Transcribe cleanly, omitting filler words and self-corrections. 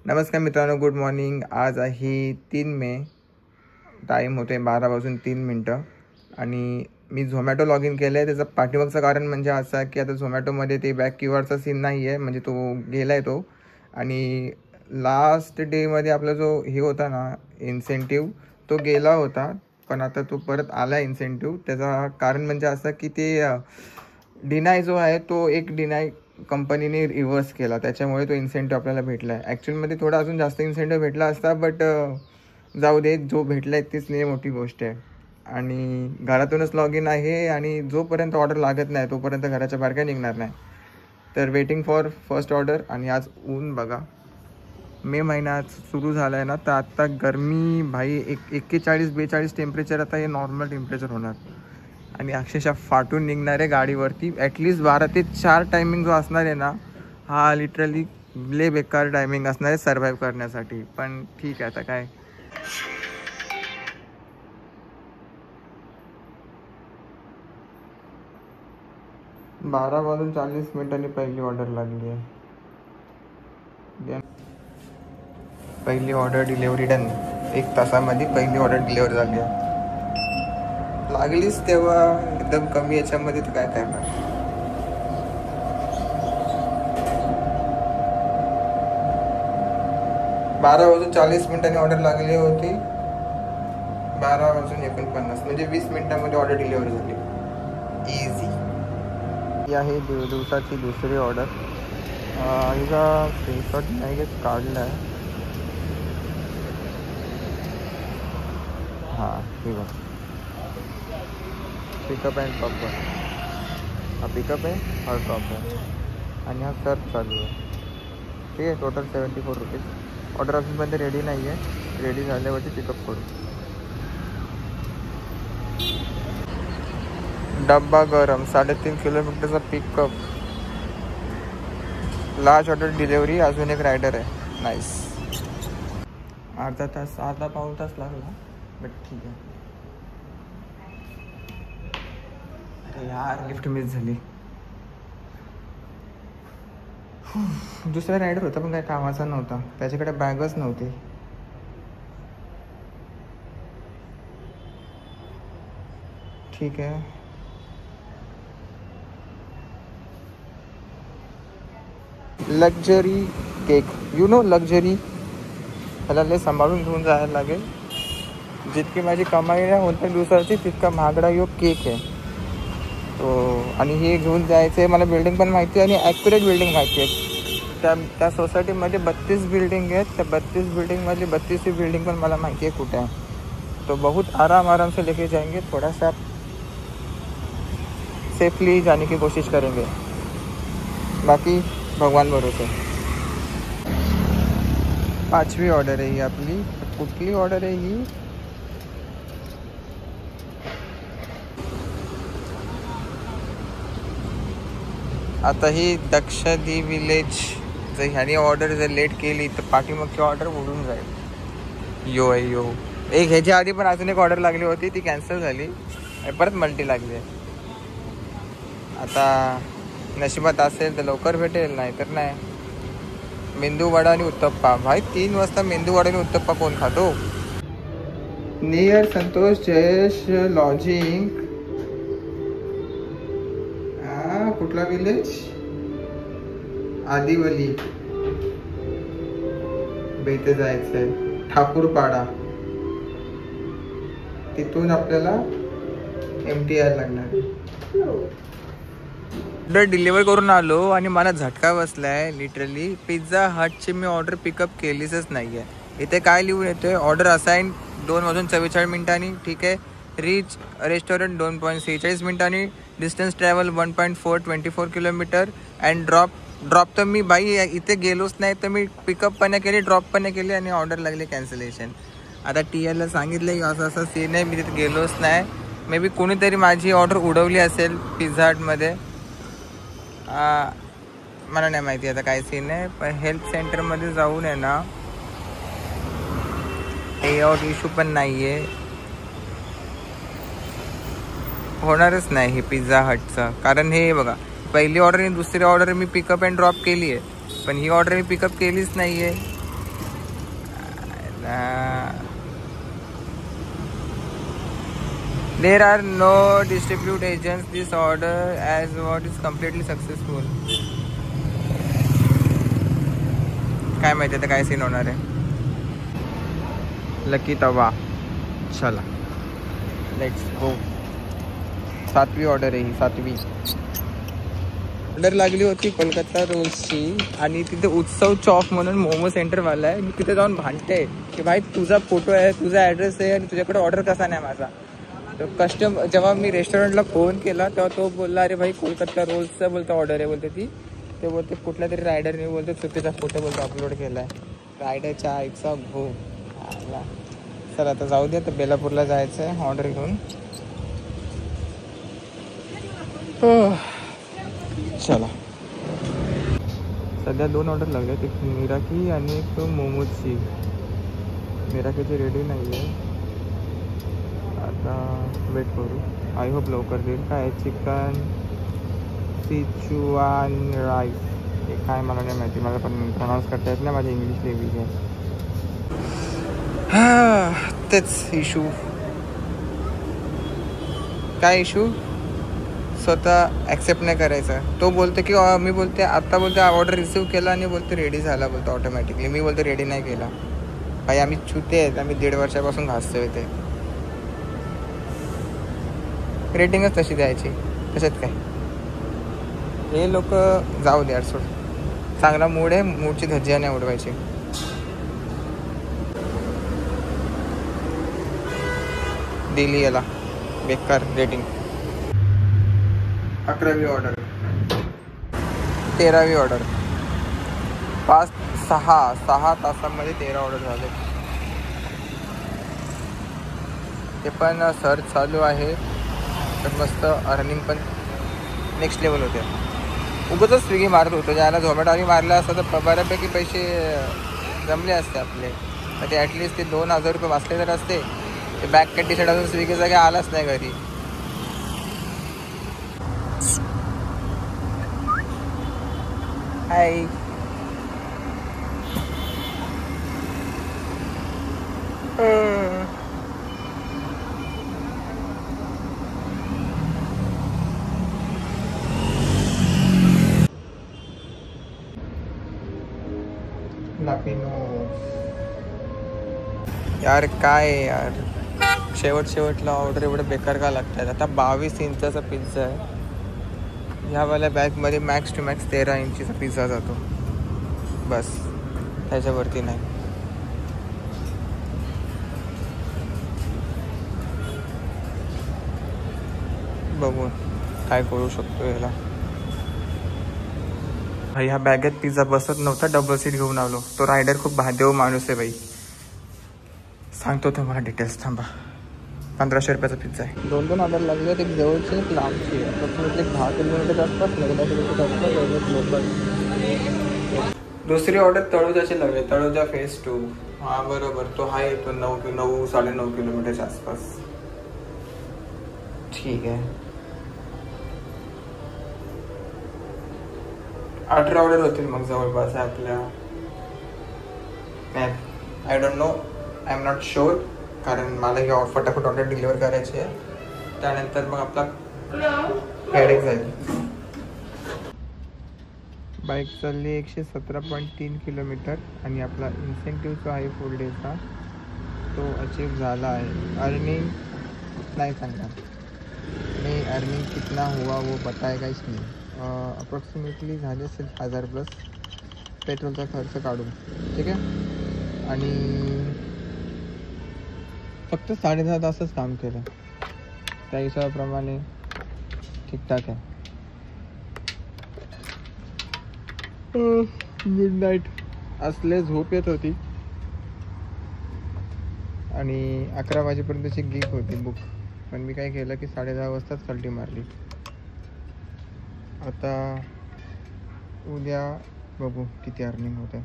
नमस्कार मित्रांनो, good morning. आज आहे 3 मे. टाईम होते 12:03 आणि मी झोमॅटो लॉग इन केलं आहे. त्याचं पाठीमागचं कारण म्हणजे असं की आता झोमॅटोमध्ये ते बॅक क्यूआरचा सीन नाही आहे, म्हणजे तो गेला आहे तो. आणि लास्ट डेमध्ये आपला जो हे होता ना इन्सेंटिव्ह, तो गेला होता. पण आता तो परत आला इन्सेंटिव्ह. त्याचा कारण म्हणजे असं की ते डिनाय जो आहे तो एक डिनाय कंपनीने रिव्हर्स केला, त्याच्यामुळे तो इन्सेंटिव्ह आपल्याला भेटला आहे. ॲक्च्युअलमध्ये थोडा अजून जास्त इन्सेंटिव्ह भेटला असता, बट जाऊ दे, जो भेटला आहे तीच नाही मोठी गोष्ट आहे. आणि घरातूनच लॉग इन आहे आणि जोपर्यंत ऑर्डर लागत नाही तोपर्यंत घराच्या बाहेर काय निघणार नाही. तर वेटिंग फॉर फर्स्ट ऑर्डर. आणि आज ऊन बघा, मे महिन्यात सुरू झाला आहे ना, तर आत्ता गरमी भाई 41-42 टेम्परेचर, आता हे नॉर्मल टेम्परेचर होणार. आणि अक्षरशः फाटून निघणार आहे गाडीवरती. ॲटलिस्ट 12 ते 4 टायमिंग जो असणार आहे ना, हा लिटरली लय बेकार टायमिंग असणार आहे सर्व्हाइव्ह करण्यासाठी. पण ठीक आहे, आता काय. 12:40 पहिली ऑर्डर लागली आहे. पहिली ऑर्डर डिलेवरी डन. 1 तासामध्ये पहिली ऑर्डर डिलेवर झाली आहे. लागलीच तेव्हा एकदम कमी याच्यामध्ये तर काय करणार. 12:40 ऑर्डर लागली होती. 12:49 म्हणजे 20 मिनिटांमध्ये ऑर्डर डिलिव्हर झाली. इझी. ही आहे दिवसाची दुसरी ऑर्डर. हिचा स्क्रीनशॉट नाही काढला आहे. हां, ठीक आहे. पिकअप अँड ड्रॉप आहे. हा पिकअप आहे, हा ड्रॉप आहे आणि हा सर्च चालू आहे. ठीक आहे. Total 74 rupees. ऑर्डर ऑफिसमध्ये रेडी नाही आहे. रेडी झाल्यावरती पिकअप करू. डब्बा गरम 3.5 किलोमीटरचा पिकअप. Large order delivery. अजून एक रायडर आहे. नाईस. अर्धा पाऊण तास लागला, बट ठीक आहे. अरे यार, लिफ्ट मिस झाली. दुसरा रायडर होता पण काही कामाचा नव्हता, त्याच्याकडे बॅगच नव्हती. ठीक आहे. Luxury cake, you know luxury. त्याला लय सांभाळून घेऊन जायला लागेल. जितकी माझी कमाई नाही होत्या दिवसाची तितका महागडा यो केक आहे तो. आणि हे घेऊन जायचं आहे. मला बिल्डिंग पण माहिती आहे आणि ॲक्युरेट बिल्डिंग माहिती आहे. त्या सोसायटीमध्ये 32 बिल्डिंग आहेत. त्या 32 बिल्डिंगमधली 32वी बिल्डिंग पण मला माहिती आहे कुठे आहे. तो बहुत आराम से लेके जाएंगे. थोड़ा सा सेफली जाने की कोशिश करेंगे. बाकी भगवान भरोसे. 5वी ऑर्डर आहे ही आपली. कुठली ऑर्डर आहे ही? आता ही दक्षदी विलेज. जर ह्याने ऑर्डर जर लेट केली तर पाठीमागची ऑर्डर उडून जाईल. यो आहे यो. एक ह्याच्या आधी पण अजून एक ऑर्डर लागली होती, ती कॅन्सल झाली. परत मल्टी लागली आहे. आता नशिबात असेल तर लवकर भेटेल, नाही तर नाही. मेंदू वडा आणि उत्तप्पा. भाई 3 वाजता मेंदू वडा आणि उत्तप्पा कोण खातो? Near Santosh Jayesh lodging. कुठला विलेज? आदिवली. बेते जायचंय. ठाकूरपाडा. तिथून आपल्याला MTR लागणार. ऑर्डर डिलिव्हर करून आलो आणि मला झटका बसलाय लिटरली. पिझ्झा हटची मी ऑर्डर पिकअप केलीच नाही आहे. इथे काय लिहून येतोय? Order assign 2:44. ठीक आहे. रीच रेस्टॉरंट 2.46 मिनिटांनी. Distance travel 1.424 kilometre. And drop तर मी बाई इथे गेलोच नाही, तर मी पिकअप पण नाही केली, ड्रॉप पण नाही केली आणि ऑर्डर लागली कॅन्सलेशन. आता TLला सांगितलं असं सीन आहे, मी तिथे गेलोच नाही. मे बी कोणीतरी माझी ऑर्डर उडवली असेल पिझ्झा हटमध्ये. मला नाही माहिती आता काय सीन आहे. पण हेल्थ सेंटरमध्ये जाऊन आहे ना, पे आउट इश्यू पण नाही आहे. होणारच नाही हे पिझ्झा हटचं. कारण हे बघा, पहिली ऑर्डर आणि दुसरी order me pickup and drop केली आहे, पण ही ऑर्डर मी पिकअप केलीच नाही आहे. There are no distribute agents. This order as what is completely successful. काय माहिती आता काय सीन होणार आहे. लकी तवा. चला लेट्स गो. 7वी ऑर्डर आहे ही, 7वी ऑर्डर लागली होती कोलकाता रोल्सची. आणि तिथे उत्सव चॉक म्हणून मोमो सेंटरवाला आहे. मी तिथे जाऊन भांडते की भाई तुझा फोटो आहे, तुझा ॲड्रेस आहे आणि तुझ्याकडे ऑर्डर कसा नाही माझा. तर जेव्हा मी रेस्टॉरंटला फोन केला तेव्हा तो बोलला अरे भाई कोलकाता रोल्सचा बोलतो ऑर्डर आहे बोलते ती. ते बोलते कुठल्या तरी रायडरने बोलतो चुकीचा फोटो बोलतो अपलोड केला आहे. रायडरच्या आईचा भो आला. चल आता जाऊ दे. आता बेलापूरला जायचं आहे ऑर्डर घेऊन. चला सध्या 2 ऑर्डर लागले. एक मिराकी आणि एक मोमोजची. मिराकीची रेडी नाही आहे. आता वेट करू. आय होप लवकर देईल. काय चिकन सिचुआन राईस हे काय मला नाही माहिती. मला पण प्रनाऊन्स करता येत नाही. माझी इंग्लिश लेवी आहे. तेच इशू. काय इशू? स्वतः ॲक्सेप्ट नाही करायचं. तो बोलते की मी बोलते आत्ता बोलते ऑर्डर रिसीव केला आणि बोलते रेडी झाला बोलतो ऑटोमॅटिकली. मी बोलते रेडी नाही केला. भाई आम्ही छुते आहेत. आम्ही 1.5 वर्षापासून घासतो इथे. रेटिंगच तशी द्यायची. तशात काय हे लोक जाऊ दे यार सोड. चांगला मूड आहे. मूडची धज्जिया नाही उडवायची. दिली याला बेकार रेटिंग. 11वी ऑर्डर. 13वी ऑर्डर. 6 तासामध्ये 13 ऑर्डर झाले. ते पण सर्च चालू आहे. तर मस्त अर्निंग पण नेक्स्ट लेवल होते. उगाचच स्विगी मारत होतो. ज्याला झोमॅटो आम्ही मारला असता तर बऱ्यापैकी पैसे जमले असते आपले. तर ते ॲटलिस्ट ते 2000 रुपये वाचले तर असते. ते बॅक कॅट डिसाईड अजून स्विगीचा काही आलाच नाही घरी. हाय यार काय यार शेवटला ऑर्डर एवढं बेकार का लागतात. आता 22 इंचाचा पिझ्झा आहे. ह्यावाल्या बॅगमध्ये मॅक्स टू मॅक्स 13 इंचीचा पिझ्झा जातो बस. त्याच्यावरती नाही. बघू काय करू शकतो याला. ह्या बॅगेत पिझ्झा बसत नव्हता. डबल सीट घेऊन आलो. तो रायडर खूप भादेव माणूस आहे बाई. सांगतो तुम्हाला डिटेल्स. थांबा. 1500 रुपयाचा पिझ्झा आहे. 2 ऑर्डर लागले. एक जवळची एक लांबची. अप्रॉक्सिमेटली 10 किलोमीटर आसपास 11 किलोमीटर आसपास लोकल. दुसरी ऑर्डर तळोजाची लागली. तळोजा फेज 2. हां बरोबर. तो हा येतो 9 साडेनऊ किलोमीटरच्या आसपास. ठीक आहे. 18 ऑर्डर होतील मग जवळपास आपल्या. I don't know. I am not sure. कारण मला ही फटाफट ऑर्डर डिलिव्हर करायची आहे. त्यानंतर मग आपला हेडेक जाईल. बाईक चालली 117.3 किलोमीटर. आणि आपला इन्सेंटिव्ह जो आहे फुल डेचा तो अचीव झाला आहे. अर्निंग नहीं सांगणार. नहीं अर्निंग कितना हुआ वो बताएगा इसमें. अप्रॉक्सिमेटली झाले असेल 1000+ पेट्रोलचा खर्च काढून. ठीक आहे. आणि फक्त 10.5 तासच काम केलं. त्या हिशोबाप्रमाणे ठीकठाक आहे. मिडनाईट असले झोप येत होती. आणि 11 वाजेपर्यंतची गिग होती बुक. पण मी काय केलं की 10:30 वाजताच कल्टी मारली. आता उद्या बघू किती अर्निंग होतं.